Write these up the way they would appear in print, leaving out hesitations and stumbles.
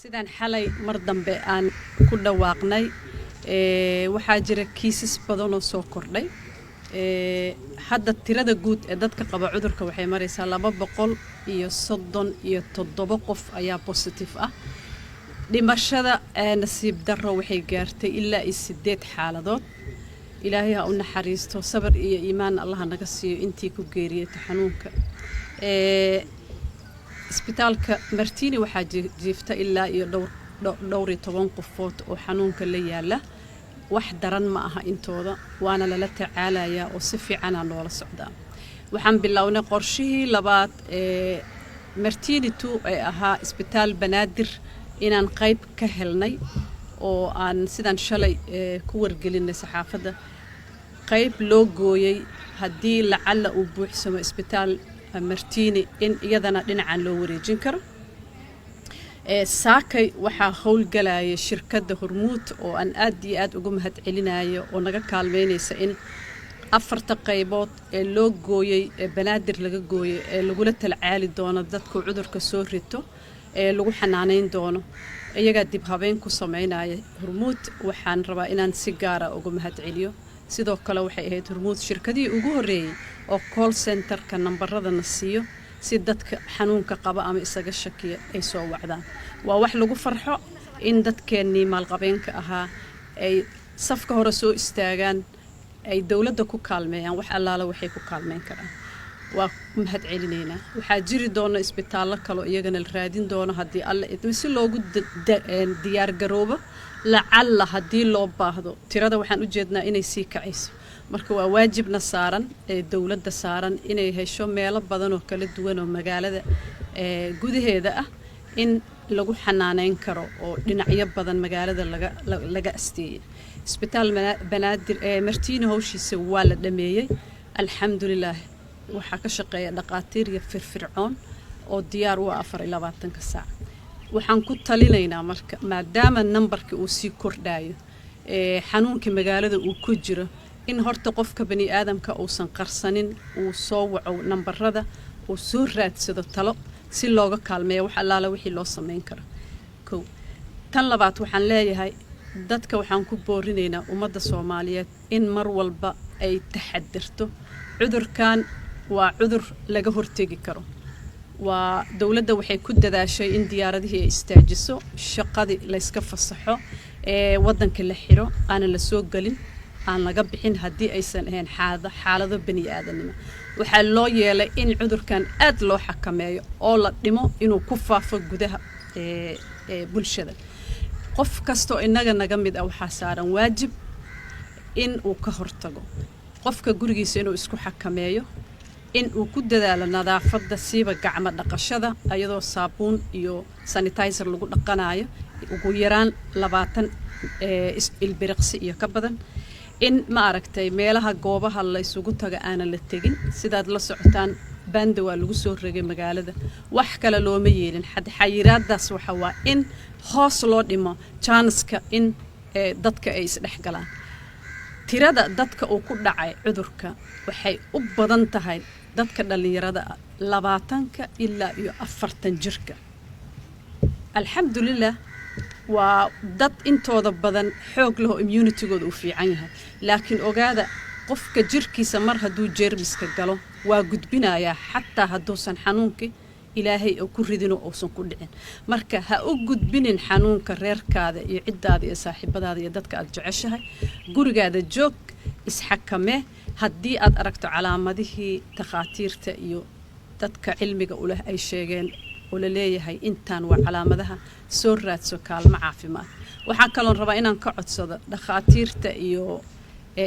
sidaan xalay mar dambe aan ku dhawaaqnay waxaa jira kiisas badan oo soo kordhay hadda tirada guud ee dadka qaba cudurka waxay maraysaa 237 qof ayaa positive ah dhimashada nasiib darro waxay gaartay ilaa 8 xaaladood ilaahay ha u naxariisto sabir iyo iimaan Allah naga siiyo intii ku geeriyay xanuunka isbitaalka Martini waxaa jiifta ilaa iyo dhowr 10 qofood oo xanuunka la yaala wax daran ma aha intooda waana la tacaalayaa oo si fiican aan loola socdaa waxaan bilownay qorshihii labaad Martini 2 ay ahaa isbitaal banaadir inaan qayb ka helnay oo aan sidaan shalay ku wargelinay saxaafada qayb loo gooyay hadii lacala uu buuxsamo isbitaal Martini in iyadana dhinacan loo wareejin karo saakay waxaa howl galaya shirkadda Hormuud oo aan aad iyo aad ugu mahad celinayo oo naga kaalmeynaysa in afarta qaybood ee loo gooyay banaadir laga gooyay ee lagu la talcaali doono dadka cudurka soo rito ee lagu xanaaneyn doono iyaga dib habeen ku sameynaya Hormuud waxaan rabaa inaan si gaar ah ugu mahad celiyo sidoo kale waxay ahayd Hormuud shirkadii ugu horeeyay oo call center ka nambaradana siiyo si dadka xanuunka qaba ama isaga shakiya ay soo wacdaan waa wax lagu farxo in dadkeenii maalqabeenka ahaa ay safka hore soo istaagaan ay dawladda ku kaalmeeyaan wax allaala waxay ku kaalmeyn karaan waa mahad celinayna waxaa jiri doona isbitaallo kale iyagana la raadin doono hadii alla idin si loogu diyaar garoobo lacalla hadii loo baahdo tirada waxaan u jeednaa inay sii kacayso marka waa waajibna saaran ee dawladda saaran inay hesho meelo badan oo kala duwan oo magaalada gudaheeda ah in lagu xanaaneyn karo oo dhinacyo badan magaalada laga asteeyay isbitaal banaadir Martini hawshiisa waa la dhameeyay alxamdulillah waxaa ka shaqeeya dhaqaatiir iyo firfircoon oo diyaar u ah 24 saac waxaan ku talinaynaa marka maadaama nambarka uu sii kordhayo xanuunka magaalada uu ku jiro in horta qofka bani aadamka uusan qarsanin uu soo waco nambarada uu soo raadsado talo si looga kaalmeeyo wax allaala wixii loo sameyn karo tan labaad waxaan leeyahay dadka waxaan ku boorinaynaa ummadda Soomaaliyeed in mar walba ay taxadirto cudurkan waa cudur laga hortagi karo waa dawladda waxay ku dadaashay in diyaaradihii ay istaajiso shaqadii la iska fasaxo wadanka la xiro aan la soo galin aan laga bixin hadii aysan ahayn xaalado bani aadanimo waxaa loo yeelay in cudurkan aad loo xakameeyo oo la dhimo inuu ku faafo gudaha bulshada qof kasto inaga naga mid ah waxa saaran waajib in uu ka hortago qofka gurigiisa inuu isku xakameeyo in uu ku dadaalo nadaafadda siiba gacmo dhaqashada ayadoo saabuun iyo sanitizer lagu dhaqanayo ugu yaraan 20 ilbiriqsi iyo ka badan in ma aragtay meelaha goobaha la isugu taga aan la tagin sidaad la socotaan banda waa lagu soo rogay magaalada wax kale looma yeelin xayiraadaas waxa waa in hoos loo dhimo chanska in dadka ay isdhex galaan tirada dadka uu ku dhacay cudurka waxay u badan tahay dadka dhalinyarada 20 ilaa iyo 40 jirka alxamdulillah waa dad intooda badan xoog leh oo immunity-gooda u fiican yahay laakiin ogaada qofka jirkiisa mar haduu jeermiska galo waa gudbinayaa xataa haduusan xanuunki ilaahay oo ku ridino oo san ku dhicin marka ha u gudbinin xanuunka reerkaada iyo cidaada iyo saaxiibadaada iyo dadka aad jeceshahay gurigaada joog isxakame hadii aad aragto calaamadihii takhaatiirta iyo dadka cilmiga u leh ay sheegeen oo la leeyahay intaan waa calaamadaha soo raadso kaalmo caafimaad waxaan kaloo rabaa inaan ka codsado dhakhaatiirta iyo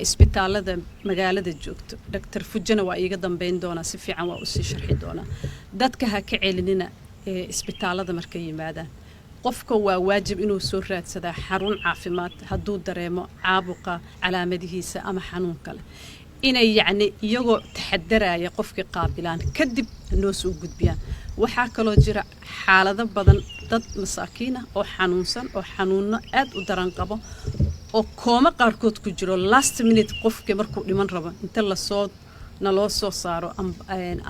isbitaalada magaalada joogto Dr. Fujana waa iiga dambeyn doona si fiican waa u sii sharxi doona dadka ha ka celinina isbitaalada markay yimaadaan qofka waa waajib inuu soo raadsada xarun caafimaad haduu dareemo caabuqa calaamadihiisa ama xanuun kale inay yacni iyagoo taxadaraya qofkii qaabilaan kadib noo soo gudbiyaan waxaa kaloo jira xaalado badan dad masaakiin ah oo xanuunsan oo xanuuno aad u daran qabo oo kooma qaarkood ku jiro last minute qofkii markuu dhiman rabo inta la soo naloo soo saaro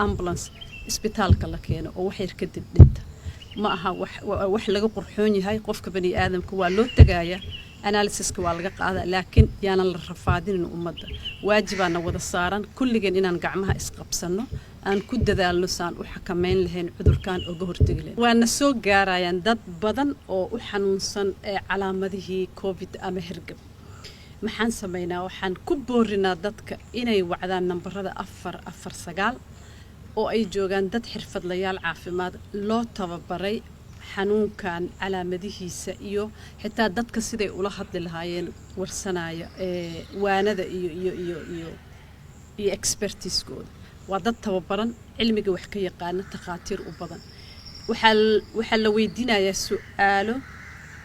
ambulance isbitaalka la keeno oo wax yar kadib dhinta ma aha wax laga qurxoon yahay qofka bani aadamka waa loo tagaya analysiska waa laga qaadaa laakiin yaanan la rafaadinin ummadda waajibaana wada saaran kulligeen inaan gacmaha isqabsano aan ku dadaalno saan u xakameyn lahayn cudurkan uga hortagi lahayn waana soo gaarayaan dad badan oo u xanuunsan ee calaamadihii covid ama hergab maxaan sameynaa waxaan ku boorinaa dadka inay wacdaan nambarada 449 oo ay joogaan dad xirfadlayaal caafimaad loo tababaray xanuunkan calaamadihiisa iyo xitaa dadka siday ula hadli lahaayeen warsanaya waanada iyo expertise-kooda waa dad tababaran cilmiga wax ka yaqaana takhaatiir u badan waxaa la weydiinayaa su'aalo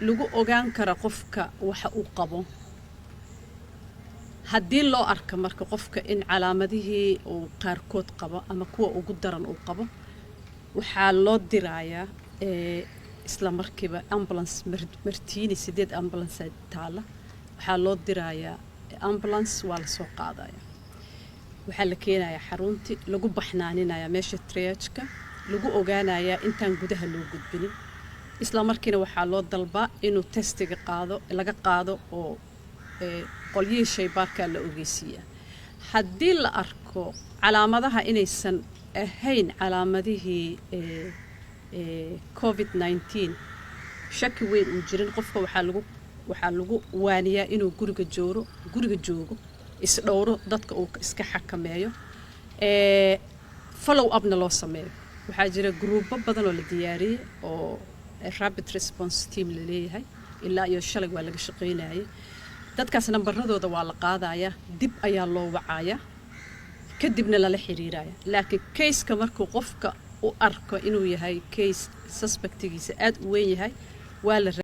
lagu ogaan kara qofka waxa uu qabo haddii loo arko marka qofka in calaamadihii uu qaarkood qabo ama kuwa ugu daran uu qabo waxaa loo dirayaa isla markiiba ambulance martiini 8 ambulance taala waxaa loo dirayaa ambulance waa la soo qaadaya waxaa la keenayaa xaruntii lagu baxnaaninayaa meesha triage-ka lagu ogaanayaa intaan gudaha loo gudbinin isla markiina waxaa loo dalbaa inuu testiga laga qaado oo qolyihii shaybaarka la ogeysiiyaa haddii la arko calaamadaha inaysan ahayn calaamadihii COVID-19 shaki weyn uu jirin qofka waxaa lagu waaniyaa inuu guriga joogo isdhowro dadka uu iska xakameeyo follow upna loo sameeyo waxaa jira gruubo badan oo la diyaariyey oo rapid response team la leeyahay ilaa iyo shalay waa laga shaqaynayay dadkaas nambaradooda waa la qaadayaa dib ayaa loo wacayaa kadibna lala xiriiraya laakiin case-ka markuu qofka u arko inuu yahay case suspectigiisa aad u weyn yahay waa la